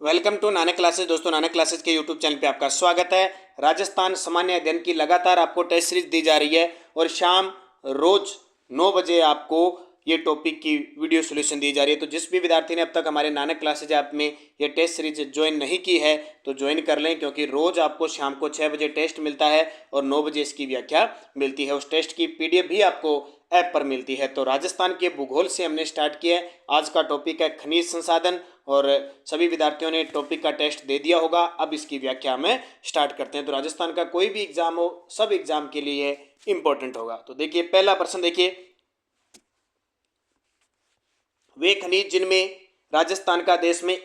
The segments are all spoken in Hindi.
Welcome to Nanak classes. दोस्तों, नानक क्लासेस के यूट्यूब चैनल पे आपका स्वागत है। राजस्थान सामान्य अध्ययन की लगातार आपको टेस्ट सीरीज दी जा रही है और शाम रोज 9 बजे आपको ये टॉपिक की वीडियो सॉल्यूशन दी जा रही है। तो जिस भी विद्यार्थी ने अब तक हमारे नानक क्लासेज ऐप में ये टेस्ट सीरीज ज्वाइन नहीं की है तो ज्वाइन कर लें, क्योंकि रोज आपको शाम को 6 बजे टेस्ट मिलता है और 9 बजे इसकी व्याख्या मिलती है। उस टेस्ट की पीडीएफ भी आपको ऐप पर मिलती है। तो राजस्थान के भूगोल से हमने स्टार्ट किया है। आज का टॉपिक है खनिज संसाधन और सभी विद्यार्थियों ने टॉपिक का टेस्ट दे दिया होगा। अब इसकी व्याख्या में स्टार्ट करते हैं। तो राजस्थान का कोई भी एग्जाम हो, सब एग्जाम के लिए इंपॉर्टेंट होगा। तो देखिए, पहला प्रश्न देखिए, वे खनिज जिनमें राजस्थान का देश में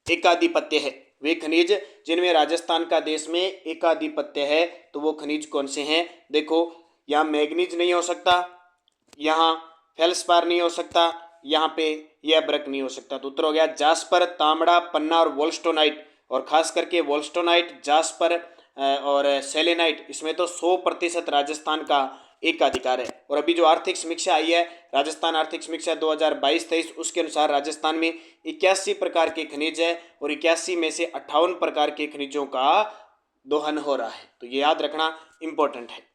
एकाधिपत्य है। वे खनिज जिनमें राजस्थान का देश में एकाधिपत्य है, तो वो खनिज कौन से हैं? देखो, यहाँ मैग्नीज नहीं हो सकता, यहाँ फेल्सपार नहीं हो सकता, यहाँ पे यह ब्रक नहीं हो सकता। तो उत्तर हो गया जास्पर, तांबड़ा, पन्ना और वोल्स्टोनाइट। और खास करके वोल्स्टोनाइट, जास्पर और सेलेनाइट, इसमें तो 100% राजस्थान का एकाधिकार है। और अभी जो आर्थिक समीक्षा आई है, राजस्थान आर्थिक समीक्षा 2022-23, उसके अनुसार राजस्थान में 81 प्रकार के खनिज है और 81 में से 58 प्रकार के खनिजों का दोहन हो रहा है। तो ये याद रखना इंपॉर्टेंट है।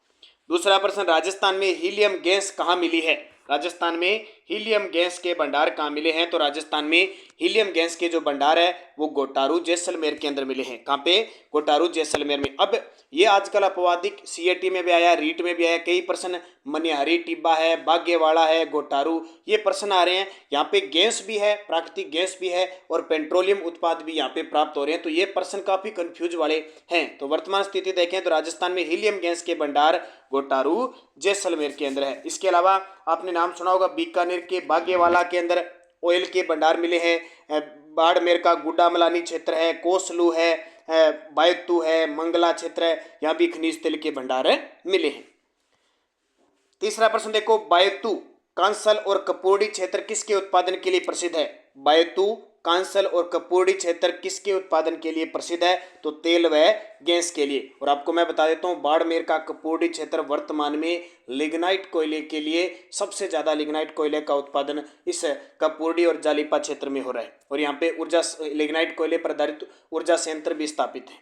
दूसरा प्रश्न, राजस्थान में हीलियम गैस कहाँ मिली है? राजस्थान में हीलियम गैस के भंडार कहाँ मिले हैं? तो राजस्थान में हीलियम गैस के जो भंडार है वो गोटारू जैसलमेर के अंदर मिले हैं। कहाँ पे? गोटारू जैसलमेर में। अब ये आजकल अपवादिक सीएटी में भी आया, रीट में भी आया, कई प्रश्न मनिहारी टिब्बा है, बागेवाड़ा है, गोटारू, ये प्रश्न आ रहे हैं। यहाँ पे गैस भी है, प्राकृतिक गैस भी है और पेट्रोलियम उत्पाद भी यहाँ पे प्राप्त हो रहे हैं। तो ये प्रश्न काफी कंफ्यूज वाले हैं। तो वर्तमान स्थिति देखें तो राजस्थान में हीलियम गैस के भंडार गोटारू जैसलमेर के अंदर है। इसके अलावा आपने नाम सुना होगा, बीकानेर के बागेवाला के अंदर ऑयल के भंडार मिले हैं। बाड़मेर का गुड्डामलानी क्षेत्र है, कोसलू है, बायतू है, मंगला क्षेत्र है, यहाँ भी खनिज तेल के भंडार मिले हैं। तीसरा प्रश्न देखो, बायतू, कांसल और कपूर्डी क्षेत्र किसके उत्पादन के लिए प्रसिद्ध है? बायतू, कांसल और कपूर्डी क्षेत्र किसके उत्पादन के लिए प्रसिद्ध है? तो तेल व गैस के लिए। और आपको मैं बता देता हूं, बाड़मेर का कपूर्डी क्षेत्र वर्तमान में लिग्नाइट कोयले के लिए सबसे ज्यादा लिग्नाइट कोयले का उत्पादन इस कपूर्डी और जालिपा क्षेत्र में हो रहा है। और यहाँ पे ऊर्जा लिग्नाइट कोयले पर आधारित ऊर्जा संयंत्र भी स्थापित है।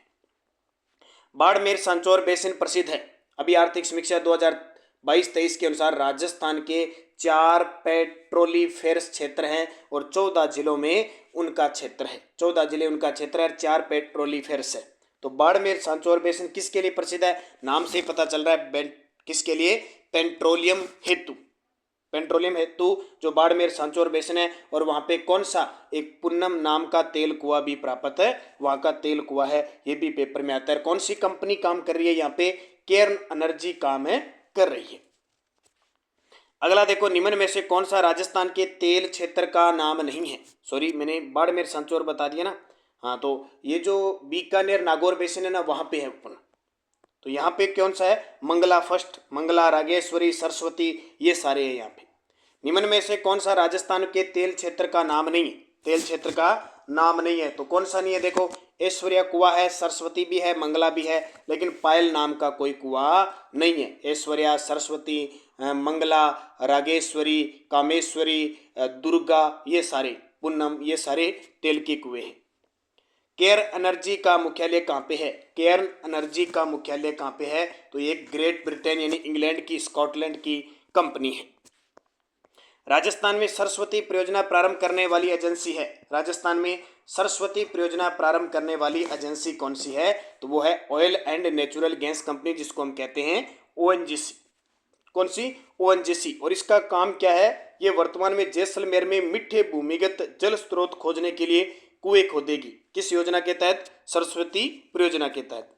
बाड़मेर सांचौर बेसिन प्रसिद्ध है। अभी आर्थिक समीक्षा 2022-23 के अनुसार राजस्थान के 4 पेट्रोलीफेरस क्षेत्र हैं और 14 जिलों में उनका क्षेत्र है। 14 जिले उनका क्षेत्र है, 4 पेट्रोलीफेरस है। तो बाड़मेर सांचौर बेसिन किसके लिए प्रसिद्ध है? नाम से ही पता चल रहा है, किसके लिए? पेट्रोलियम हेतु। पेट्रोलियम हेतु जो बाड़मेर सांचौर बेसिन है, और वहां पे कौन सा एक पुन्नम नाम का तेल कुआं भी प्राप्त है, वहां का तेल कुआं है, ये भी पेपर में आता है। कौन सी कंपनी काम कर रही है यहाँ पे? केर्न एनर्जी काम है कर रही है। अगला देखो, निम्न में से कौन सा राजस्थान के तेल क्षेत्र का नाम नहीं है? सॉरी, मैंने बाड़मेर सांचौर बता दिया ना। हाँ, तो ये जो बीकानेर नागौर बेसिन है ना, वहां पे है अपन। तो यहाँ पे कौन सा है? मंगला फर्स्ट, मंगला, रागेश्वरी, सरस्वती, ये सारे हैं यहाँ पे। निम्न में से कौन सा राजस्थान के तेल क्षेत्र का नाम नहीं है? तेल क्षेत्र का नाम नहीं है तो कौन सा नहीं है? देखो, ऐश्वर्या कुआं है, सरस्वती भी है, मंगला भी है, लेकिन पायल नाम का कोई कुआं नहीं है। ऐश्वर्या, सरस्वती, मंगला, रागेश्वरी, कामेश्वरी, दुर्गा, ये सारे, पूनम, ये सारे तेल के कुएं हैं। केयर एनर्जी का मुख्यालय कहाँ पे है? केयर एनर्जी का मुख्यालय कहाँ पे है? तो ये ग्रेट ब्रिटेन यानी इंग्लैंड की, स्कॉटलैंड की कंपनी है। राजस्थान में सरस्वती परियोजना प्रारंभ करने वाली एजेंसी है। राजस्थान में सरस्वती परियोजना प्रारंभ करने वाली एजेंसी कौन सी है? तो वो है oil and natural gas company, जिसको हम कहते हैं ओएनजीसी। कौन सी? ओएनजीसी। और इसका काम क्या है? ये वर्तमान में जैसलमेर में मीठे भूमिगत जल स्रोत खोजने के लिए कुएं खोदेगी। किस योजना के तहत? सरस्वती परियोजना के तहत।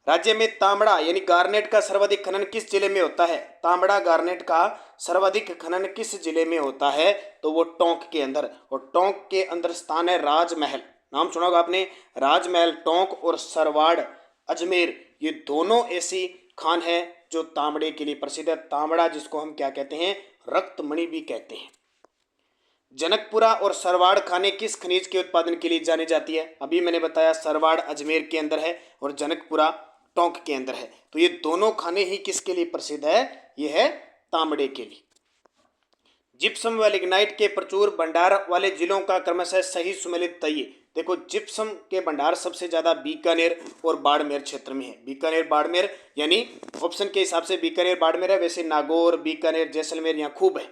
राज्य में तांबड़ा यानी गार्नेट का सर्वाधिक खनन किस जिले में होता है? तांबड़ा गार्नेट का सर्वाधिक खनन किस जिले में होता है? तो वो टोंक के अंदर। और टोंक के अंदर स्थान है राजमहल। नाम सुना होगा आपने, राजमहल। टोंक और सरवाड़, अजमेर, ये दोनों ऐसी खान है जो तांबड़े के लिए प्रसिद्ध है। तांबड़ा जिसको हम क्या कहते हैं? रक्तमणि भी कहते हैं। जनकपुरा और सरवाड़ खाने किस खनिज के उत्पादन के लिए जानी जाती है? अभी मैंने बताया, सरवाड़ अजमेर के अंदर है और जनकपुरा टोंक के अंदर है। तो ये दोनों खाने ही किसके लिए प्रसिद्ध है? ये है तांबड़े के लिए। जिप्सम व लिग्नाइट के प्रचुर भंडार वाले जिलों का क्रमशः सही सुमेलित तय। देखो जिप्सम के भंडार सबसे ज्यादा बीकानेर और बाड़मेर क्षेत्र में है। बीकानेर बाड़मेर यानी ऑप्शन के हिसाब से बीकानेर बाड़मेर है, वैसे नागौर बीकानेर जैसलमेर यहाँ खूब है।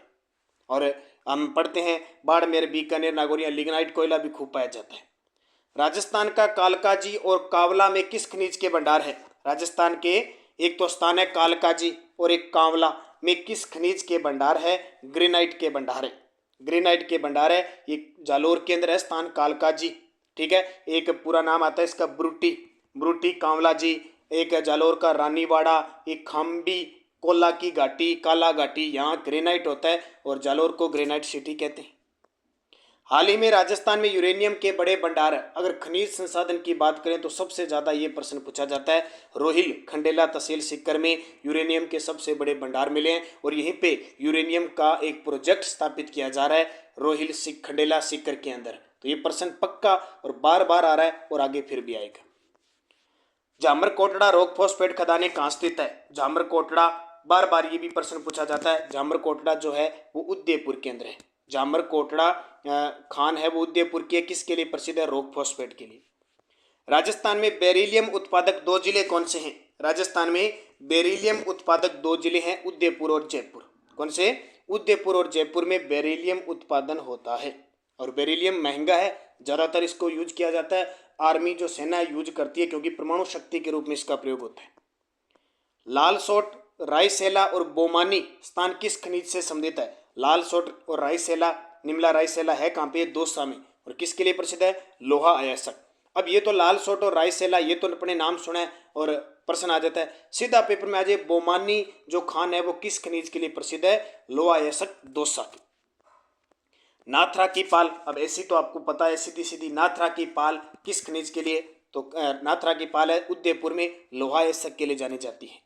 और हम पढ़ते हैं बाड़मेर बीकानेर नागौर यहाँ लिग्नाइट कोयला भी खूब पाया जाता है। राजस्थान का कालकाजी और कांवला में किस खनिज के भंडार है? राजस्थान के एक तो स्थान है कालकाजी और एक कांवला में किस खनिज के भंडार है? ग्रेनाइट के भंडार है। ग्रेनाइट के भंडार है। ये जालोर के अंदर है स्थान कालकाजी, ठीक है। एक पूरा नाम आता है इसका ब्रूटी, ब्रूटी कांवला जी। एक जालोर का रानीवाड़ा, एक खाम्बी, कोला की घाटी, काला घाटी, यहाँ ग्रेनाइट होता है और जालोर को ग्रेनाइट सिटी कहते हैं। हाल ही में राजस्थान में यूरेनियम के बड़े भंडार है। अगर खनिज संसाधन की बात करें तो सबसे ज्यादा ये प्रश्न पूछा जाता है। रोहिल खंडेला तहसील सीकर में यूरेनियम के सबसे बड़े भंडार मिले हैं और यहीं पे यूरेनियम का एक प्रोजेक्ट स्थापित किया जा रहा है रोहिल खंडेला सीकर के अंदर। तो ये प्रश्न पक्का और बार बार आ रहा है और आगे फिर भी आएगा। जामर कोटड़ा रॉक फॉस्फेट खदानें कहाँ स्थित है? जामर कोटड़ा, बार बार ये भी प्रश्न पूछा जाता है। जामर कोटड़ा जो है वो उदयपुर के अंदर है। जामर कोटड़ा खान है वो उदयपुर के किसके लिए प्रसिद्ध है? रॉक फॉस्फेट के लिए। राजस्थान में बेरिलियम उत्पादक 2 जिले कौन से हैं? राजस्थान में बेरिलियम उत्पादक 2 जिले हैं, उदयपुर और जयपुर। कौन से? उदयपुर और जयपुर में बेरिलियम उत्पादन होता है। और बेरिलियम महंगा है, ज़्यादातर इसको यूज किया जाता है, आर्मी जो सेना यूज करती है क्योंकि परमाणु शक्ति के रूप में इसका प्रयोग होता है। लालसोट, रायसेला और बोमानी स्थान किस खनिज से संबंधित है? लालसोट और रायसेला, निमला रायसेला है कहाँ पे? दौसा में। और किसके लिए प्रसिद्ध है? लोहा अयस्क। अब ये तो लालसोट और रायसेला ये तो अपने नाम सुना है और प्रश्न आ जाता है सीधा पेपर में आ जाए। बोमानी जो खान है वो किस खनिज के लिए प्रसिद्ध है? लोहा अयस्क, दौसा की। नाथरा की पाल, अब ऐसी तो आपको पता है सीधी सीधी, नाथरा की पाल किस खनिज के लिए? तो नाथरा की पाल है उदयपुर में, लोहा अयस्क के लिए जानी जाती है।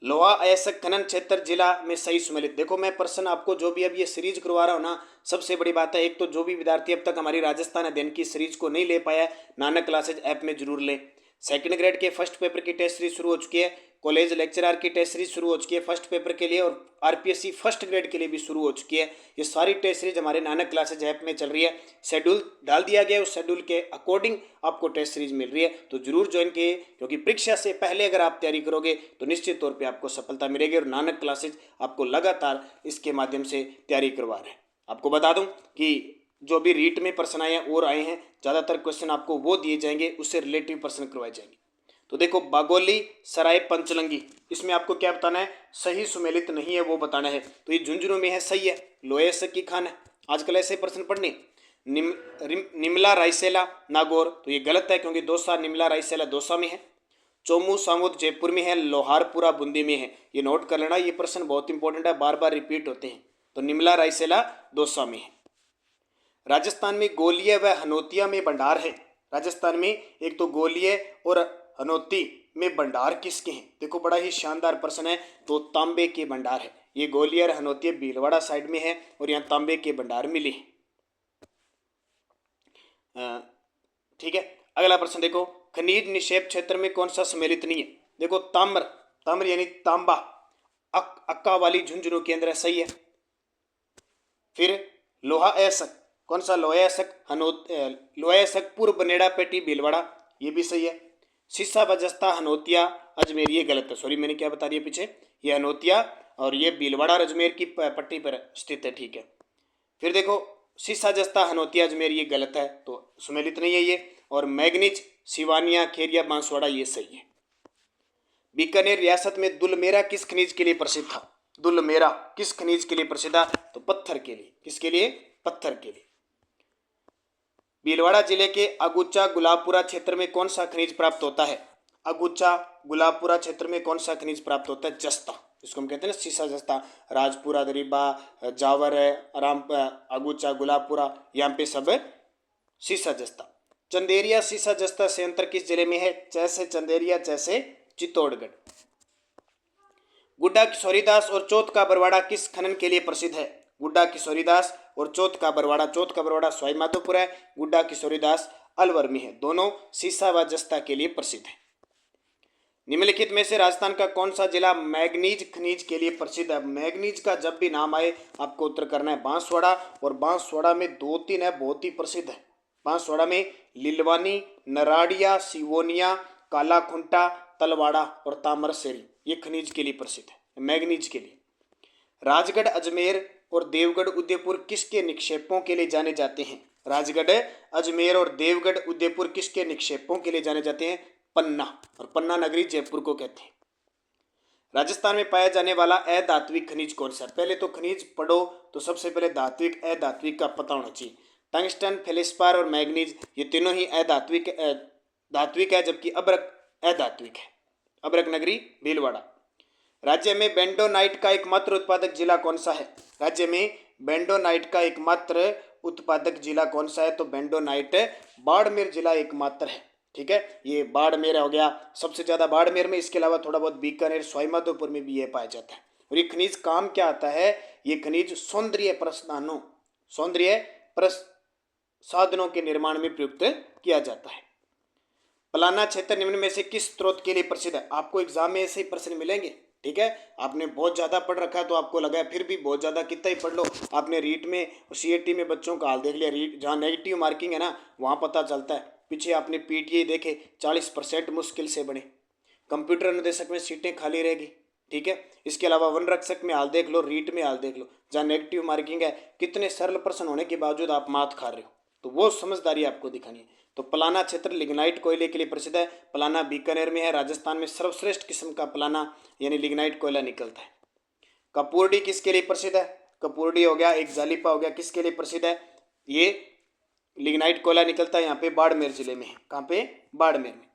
लोहा अयस्क खनन क्षेत्र जिला में सही सुमेलित। देखो मैं प्रश्न आपको जो भी अब ये सीरीज करवा रहा हूँ ना, सबसे बड़ी बात है एक तो जो भी विद्यार्थी अब तक हमारी राजस्थान अध्ययन की सीरीज को नहीं ले पाया है, नानक क्लासेज ऐप में जरूर ले। सेकंड ग्रेड के फर्स्ट पेपर की टेस्ट सीरीज शुरू हो चुकी है, कॉलेज लेक्चरर की टेस्ट सीरीज शुरू हो चुकी है फर्स्ट पेपर के लिए, और आरपीएससी फर्स्ट ग्रेड के लिए भी शुरू हो चुकी है। ये सारी टेस्ट सीरीज हमारे नानक क्लासेज ऐप में चल रही है। शेड्यूल डाल दिया गया है, उस शेड्यूल के अकॉर्डिंग आपको टेस्ट सीरीज मिल रही है, तो जरूर ज्वाइन किए क्योंकि परीक्षा से पहले अगर आप तैयारी करोगे तो निश्चित तौर पर आपको सफलता मिलेगी। और नानक क्लासेज आपको लगातार इसके माध्यम से तैयारी करवा रहे हैं। आपको बता दूं कि जो भी रीट में प्रश्न आए हैं और आए हैं, ज़्यादातर क्वेश्चन आपको वो दिए जाएंगे, उससे रिलेटिव प्रश्न करवाए जाएंगे। तो देखो बागोली सराय पंचलंगी, इसमें आपको क्या बताना है? सही सुमेलित नहीं है वो बताना है। तो ये झुंझुनू में है, सही है, लोहे अयस्क की खान है। आजकल ऐसे प्रश्न पढ़ने। निमला रायसेला नागौर, तो ये गलत है क्योंकि दौसा, निमला रायसेला दौसा में है। चोमू सामुद जयपुर में है, लोहारपुरा बूंदी में है। ये नोट कर लेना, ये प्रश्न बहुत इंपॉर्टेंट है, बार बार रिपीट होते हैं। तो निमला रायसेला दौसा में है। राजस्थान में गोलिया व हनोतिया में भंडार है। राजस्थान में एक तो गोलिया और हनोती में भंडार किसके हैं? देखो बड़ा ही शानदार प्रश्न है। तो तांबे के भंडार है। ये गोलिया और हनोती भीलवाड़ा साइड में है और यहाँ तांबे के भंडार मिले हैं। ठीक है, अगला प्रश्न देखो, खनिज निक्षेप क्षेत्र में कौन सा सम्मिलित नहीं है? देखो ताम्र, ताम्र यानी तांबा अक्का वाली झुंझुनू के अंदर है, सही है। फिर लोहा अयस्क, कौन सा? लोहा अयस्क लोहा अयस्क पूर्व बनेड़ा पेटी भीलवाड़ा, ये भी सही है। सीसा बजस्ता हनोतिया अजमेर, ये गलत है, सॉरी मैंने क्या बता दिया पीछे, ये हनोतिया और ये भीलवाड़ा अजमेर की पट्टी पर स्थित है, ठीक है। फिर देखो सीसा जस्ता हनोतिया अजमेर, ये गलत है, तो सुमेलित नहीं है ये। और मैग्नीज सिवानिया खेरिया बांसवाड़ा, ये सही है। बीकानेर रियासत में दुलमेरा किस खनिज के लिए प्रसिद्ध था? दुलमेरा किस खनिज के लिए प्रसिद्ध था? तो पत्थर के लिए। किसके लिए? पत्थर के लिए। भीलवाड़ा जिले के अगुचा गुलाबपुरा क्षेत्र में कौन सा खनिज प्राप्त होता है? अगुचा गुलाबपुरा क्षेत्र में कौन सा खनिज प्राप्त होता है? जस्ता, इसको हम कहते हैं ना सीसा जस्ता। राजपुरा, दरीबा, जावर है, आराम अगुचा गुलाबपुरा, यहाँ पे सब सीसा जस्ता। चंदेरिया सीसा जस्ता संयंत्र किस जिले में है? जैसे चंदेरिया, जैसे चित्तौड़गढ़। गुड्डा किशोरीदास और चौथ का बरवाड़ा किस खनन के लिए प्रसिद्ध है? गुड्डा किशोरीदास और चौथ का बरवाड़ा, चौथ का बरवाड़ा सवाई माधोपुर है, गुड्डा किशोरीदास अलवर में है, दोनों सीसा व जस्ता के लिए प्रसिद्ध है। निम्नलिखित में से राजस्थान का कौन सा जिला मैग्नीज खनिज के लिए प्रसिद्ध है? मैग्नीज का जब भी नाम आए आपको उत्तर करना है बांसवाड़ा, और बांसवाड़ा में दो तीन है बहुत ही प्रसिद्ध है। बांसवाड़ा में लिलवानी, नराड़िया, सिवोनिया, कालाखुंटा, तलवाड़ा और तामरसेरी, ये खनिज के लिए प्रसिद्ध है, मैग्नीज के लिए। राजगढ़, अजमेर और देवगढ़, उदयपुर किसके निक्षेपों के लिए जाने जाते हैं? राजगढ़, अजमेर और देवगढ़, उदयपुर किसके निक्षेपों के लिए जाने जाते हैं? पन्ना, और पन्ना नगरी जयपुर को कहते हैं। राजस्थान में पाया जाने वाला अधात्विक खनिज कौन सा है? पहले तो खनिज पढ़ो तो सबसे पहले धात्विक अधात्विक का पता होना चाहिए। टंगस्टन, फेलिस्पार और मैग्नीज, ये तीनों ही अधात्विक धात्विक है, जबकि अभ्रक अधात्विक है। अभ्रक नगरी भीलवाड़ा। राज्य में बेंडोनाइट का एकमात्र उत्पादक जिला कौन सा है? राज्य में बेंडोनाइट का एकमात्र उत्पादक जिला कौन सा है? तो बेंडोनाइट बाड़मेर जिला एकमात्र है। ठीक है, ये बाड़मेर हो गया सबसे ज्यादा बाड़मेर में, इसके अलावा थोड़ा बहुत बीकानेर, सवाईमाधोपुर में भी ये पाया जाता है। और ये खनिज काम क्या आता है? ये खनिज सौंदर्य प्रसाधनों के निर्माण में प्रयुक्त किया जाता है। पलाना क्षेत्र निम्न में से किस स्रोत के लिए प्रसिद्ध है? आपको एग्जाम में ऐसे ही प्रश्न मिलेंगे। ठीक है, आपने बहुत ज्यादा पढ़ रखा है तो आपको लगा है, फिर भी बहुत ज्यादा कितना ही पढ़ लो। आपने रीट में और सीएटी में बच्चों का हाल देख लिया, रीट जहाँ नेगेटिव मार्किंग है ना वहाँ पता चलता है। पीछे आपने पीटीए देखे 40% मुश्किल से बने। कंप्यूटर अनुदेशक में सीटें खाली रहेगी। ठीक है, इसके अलावा वन रक्षक में हाल देख लो, रीट में हाल देख लो, जहाँ नेगेटिव मार्किंग है, कितने सरल प्रश्न होने के बावजूद आप मात खा रहे हो, तो वो समझदारी आपको दिखानी है। तो पलाना क्षेत्र लिग्नाइट कोयले के लिए प्रसिद्ध है। पलाना बीकानेर में है। राजस्थान में सर्वश्रेष्ठ किस्म का पलाना यानी लिग्नाइट कोयला निकलता है। कपूरडी किसके लिए प्रसिद्ध है? कपूरडी हो गया, एक जालिपा हो गया, किसके लिए प्रसिद्ध है? ये लिग्नाइट कोयला निकलता है यहाँ पे बाड़मेर जिले में है। कहाँ पे? बाड़मेर में।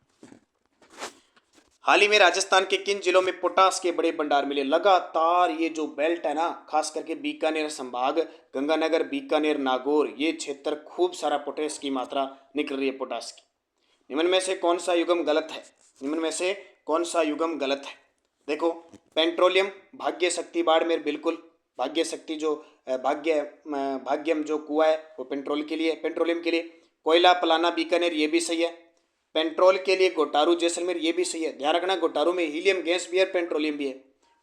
हाल ही में राजस्थान के किन जिलों में पोटास के बड़े भंडार मिले? लगातार ये जो बेल्ट है ना, खास करके बीकानेर संभाग, गंगानगर, बीकानेर, नागौर, ये क्षेत्र खूब सारा पोटेश की मात्रा निकल रही है, पोटास की। निम्न में से कौन सा युग्म गलत है? निम्न में से कौन सा युग्म गलत है? देखो, पेट्रोलियम, भाग्य शक्ति बाड़मेर, बिल्कुल भाग्य शक्ति जो भाग्यम जो कुआ है वो पेट्रोलियम के लिए। कोयला पलाना बीकानेर, ये भी सही है। पेट्रोल के लिए गोटारू जैसलमेर, ये भी सही है। ध्यान रखना, गोटारू में हीलियम गैस भी है, पेट्रोलियम भी है।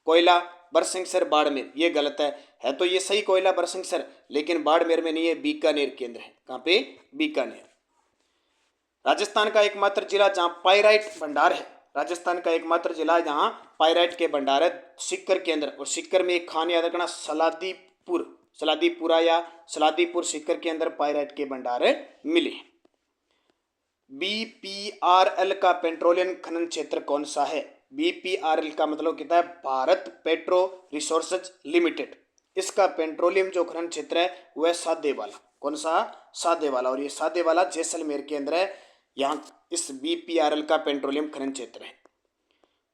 कोयला बरसिंहसर बाड़मेर, ये गलत है तो ये सही कोयला बरसिंहसर, लेकिन बाड़मेर में नहीं है, बीकानेर केंद्र है। कहाँ पे? बीकानेर। राजस्थान का एकमात्र जिला जहाँ पाइराइट भंडार है, राजस्थान का एकमात्र जिला जहाँ पाइराइट के भंडार है, सिक्कर के अंदर। और सिक्कर में एक खान याद रखना, सलादीपुरा या सलादीपुर, सिक्कर के अंदर पाइराइट के भंडार मिले। बीपीआरएल का पेट्रोलियम खनन क्षेत्र कौन सा है? बीपीआरएल का मतलब कितना है? Bharat petro resources limited. इसका पेट्रोलियम जो खनन क्षेत्र है वह सादेवाला। कौन सा? सादेवाला। और ये सादेवाला जैसलमेर के अंदर है। यहाँ इस बीपीआरएल का पेट्रोलियम खनन क्षेत्र है।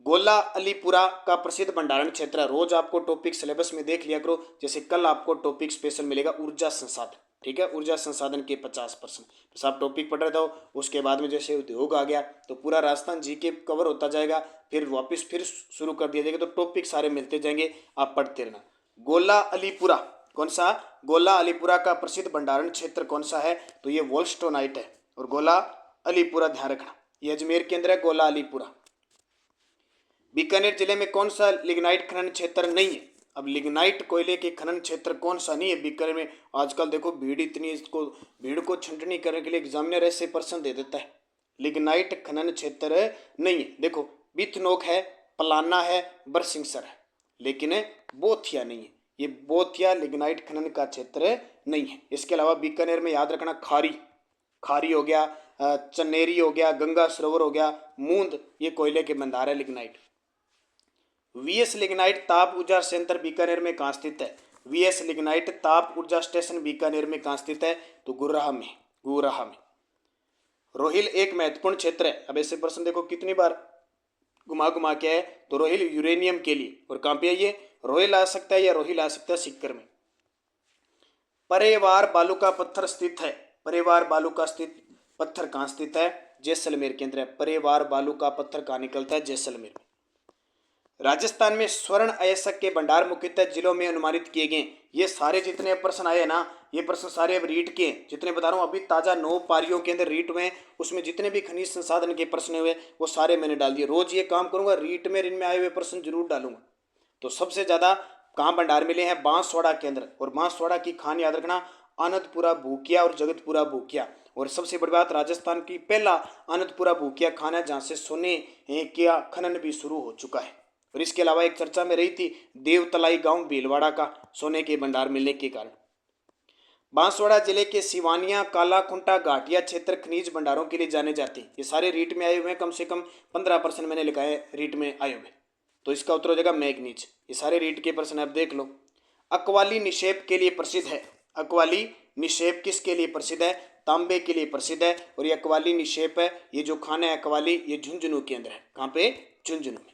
गोला अलीपुरा का प्रसिद्ध भंडारण क्षेत्र है। रोज आपको टॉपिक सिलेबस में देख लिया करो, जैसे कल आपको टॉपिक स्पेशल मिलेगा ऊर्जा संसाधन। ठीक है, ऊर्जा संसाधन के 50%। तो आप टॉपिक पढ़ रहे हो, उसके बाद में जैसे उद्योग आ गया तो पूरा राजस्थान जीके कवर होता जाएगा, फिर वापस फिर शुरू कर दिया जाएगा, तो टॉपिक सारे मिलते जाएंगे, आप पढ़ते रहना। गोला अलीपुरा, कौन सा? गोला अलीपुरा का प्रसिद्ध भंडारण क्षेत्र कौन सा है? तो ये वोल्स्टोनाइट है। और गोला अलीपुरा ध्यान रखना, ये अजमेर के अंदर है, गोला अलीपुरा। बीकानेर जिले में कौन सा लिग्नाइट खनन क्षेत्र नहीं है? अब लिग्नाइट कोयले के खनन क्षेत्र कौन सा नहीं है बीकानेर में? आजकल देखो भीड़ इतनी, इसको भीड़ को छंटनी करने के लिए एग्जामिनर ऐसे प्रश्न दे देता है। लिग्नाइट खनन क्षेत्र नहीं है। देखो, बिथनोक है, पलाना है, बरसिंहसर है, लेकिन बोथिया नहीं है। ये बोथिया लिग्नाइट खनन का क्षेत्र नहीं है। इसके अलावा बीकानेर में याद रखना, खारी हो गया, चन्नेरी हो गया, गंगा सरोवर हो गया, मूंद, ये कोयले के भंडार है लिग्नाइट। वीएस लिग्नाइट ताप ऊर्जा संयंत्र बीकानेर में कहाँ स्थित है? वीएस लिग्नाइट ताप ऊर्जा स्टेशन बीकानेर में कहाँ स्थित है? तो गुर्राह में। रोहिल एक महत्वपूर्ण क्षेत्र है। अब ऐसे प्रश्न देखो कितनी बार घुमा के है, तो रोहिल यूरेनियम के लिए। और कहाँ पे है ये? रोहिल आ सकता है या रोहिल आ सकता है सिक्कर में। परेवार बालू का पत्थर स्थित है। परेवार बालू का स्थित पत्थर कहाँ स्थित है? जैसलमेर के अंदर है। परेवार बालू का पत्थर कहाँ निकलता है? जैसलमेर में। राजस्थान में स्वर्ण अयस्क के भंडार मुख्यतः जिलों में अनुमानित किए गए। ये सारे जितने प्रश्न आए ना, ये प्रश्न सारे अब रीट के हैं। जितने बता रहा हूँ अभी ताजा 9 पारियों के अंदर रीट हुए, उसमें जितने भी खनिज संसाधन के प्रश्न हुए वो सारे मैंने डाल दिए। रोज ये काम करूंगा, रीट में इनमें आए हुए प्रश्न जरूर डालूंगा। तो सबसे ज्यादा कहाँ भंडार मिले हैं? बांसवाड़ा के अंदर। और बांसवाड़ा की खान याद रखना, आनंदपुरा भूकिया और जगतपुरा भूकिया। और सबसे बड़ी बात, राजस्थान की पहला आनंदपुरा भूकिया खान है जहाँ से सोने का खनन भी शुरू हो चुका है। और इसके अलावा एक चर्चा में रही थी देवतलाई गांव भीलवाड़ा का सोने के भंडार मिलने के कारण। बांसवाड़ा जिले के सिवानिया, कालाखुंटा, घाटिया क्षेत्र खनिज भंडारों के लिए जाने जाते हैं। ये सारे रीट में आए हुए हैं, कम से कम 15% मैंने लिखा है रीट में आए हुए। तो इसका उत्तर हो जाएगा मैग्नीज। ये सारे रीट के प्रश्न आप देख लो। अकवाली निक्षेप के लिए प्रसिद्ध है। अकवाली निक्षेप किसके लिए प्रसिद्ध है? तांबे के लिए प्रसिद्ध है। और ये अकवाली निक्षेप है, ये जो खान है अकवाली, ये झुंझुनू के अंदर है। कहाँ पे? झुंझुनू में।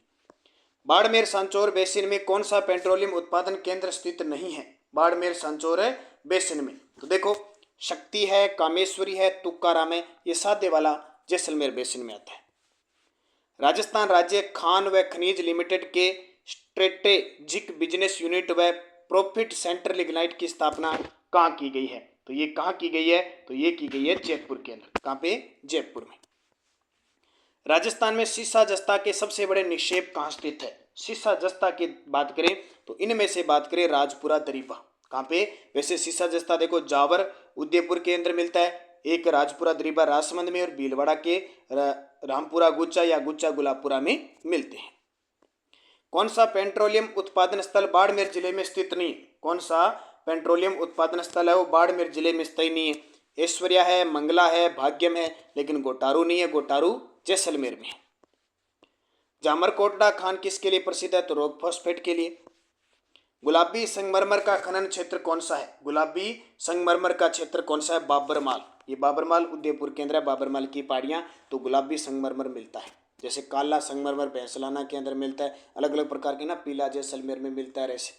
बाड़मेर सांचौर बेसिन में कौन सा पेट्रोलियम उत्पादन केंद्र स्थित नहीं है? बाड़मेर सांचौर बेसिन में तो देखो शक्ति है, कामेश्वरी है, तुकाराम है। ये सादे वाला जैसलमेर बेसिन में आता है। राजस्थान राज्य खान व खनिज लिमिटेड के स्ट्रेटेजिक बिजनेस यूनिट व प्रॉफिट सेंटर लिग्नाइट की स्थापना कहाँ की गई है? तो ये कहाँ की गई है? तो ये की गई है जयपुर के अंदर। कहाँ पे? जयपुर में। राजस्थान में सीसा जस्ता के सबसे बड़े निक्षेप कहाँ स्थित है? सीसा जस्ता की बात करें तो इनमें से बात करें राजपुरा दरीबा। कहाँ पे? वैसे सीसा जस्ता देखो जावर उदयपुर के अंदर मिलता है, एक राजपुरा दरीबा राजसमंद में, और भीलवाड़ा के रामपुरा गुच्चा या गुच्चा गुलाबपुरा में मिलते हैं। कौन सा पेट्रोलियम उत्पादन स्थल बाड़मेर जिले में स्थित नहीं? कौन सा पेट्रोलियम उत्पादन स्थल है वो बाड़मेर जिले में स्थित नहीं है? ऐश्वर्या है, मंगला है, भाग्यम है, लेकिन गोटारू नहीं है। गोटारू जैसलमेर में है। जामरकोटड़ा खान किसके लिए प्रसिद्ध है? तो रॉक फॉस्फेट के लिए। गुलाबी संगमरमर का खनन क्षेत्र कौन सा है? गुलाबी संगमरमर का क्षेत्र कौन सा है? बाबरमाल। ये बाबरमाल उदयपुर के अंदर है। बाबरमाल की पहाड़ियां, तो गुलाबी संगमरमर मिलता है। जैसे काला संगमरमर भैंसलाना के अंदर मिलता है, अलग अलग प्रकार के ना, पीला जैसलमेर में मिलता है ऐसे।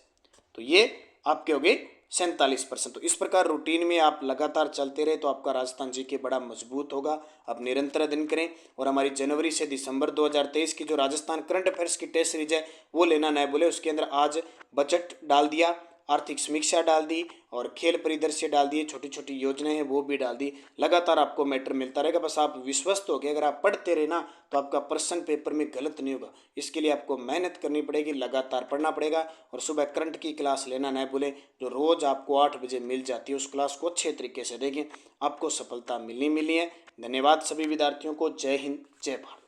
तो ये आपके हो गए 47%। तो इस प्रकार रूटीन में आप लगातार चलते रहे तो आपका राजस्थान जीके बड़ा मजबूत होगा। आप निरंतर अध्ययन करें। और हमारी जनवरी से दिसंबर 2023 की जो राजस्थान करंट अफेयर्स की टेस्ट सीरीज है वो लेना न भूले। उसके अंदर आज बजट डाल दिया, आर्थिक समीक्षा डाल दी, और खेल परिदृश्य डाल दिए, छोटी छोटी योजनाएं हैं वो भी डाल दी। लगातार आपको मैटर मिलता रहेगा। बस आप विश्वस्त हो गए, अगर आप पढ़ते रहे ना तो आपका प्रश्न पेपर में गलत नहीं होगा। इसके लिए आपको मेहनत करनी पड़ेगी, लगातार पढ़ना पड़ेगा। और सुबह करंट की क्लास लेना न भूलें, जो रोज़ आपको 8 बजे मिल जाती है। उस क्लास को अच्छे तरीके से देखें, आपको सफलता मिलनी है। धन्यवाद सभी विद्यार्थियों को। जय हिंद, जय भारत।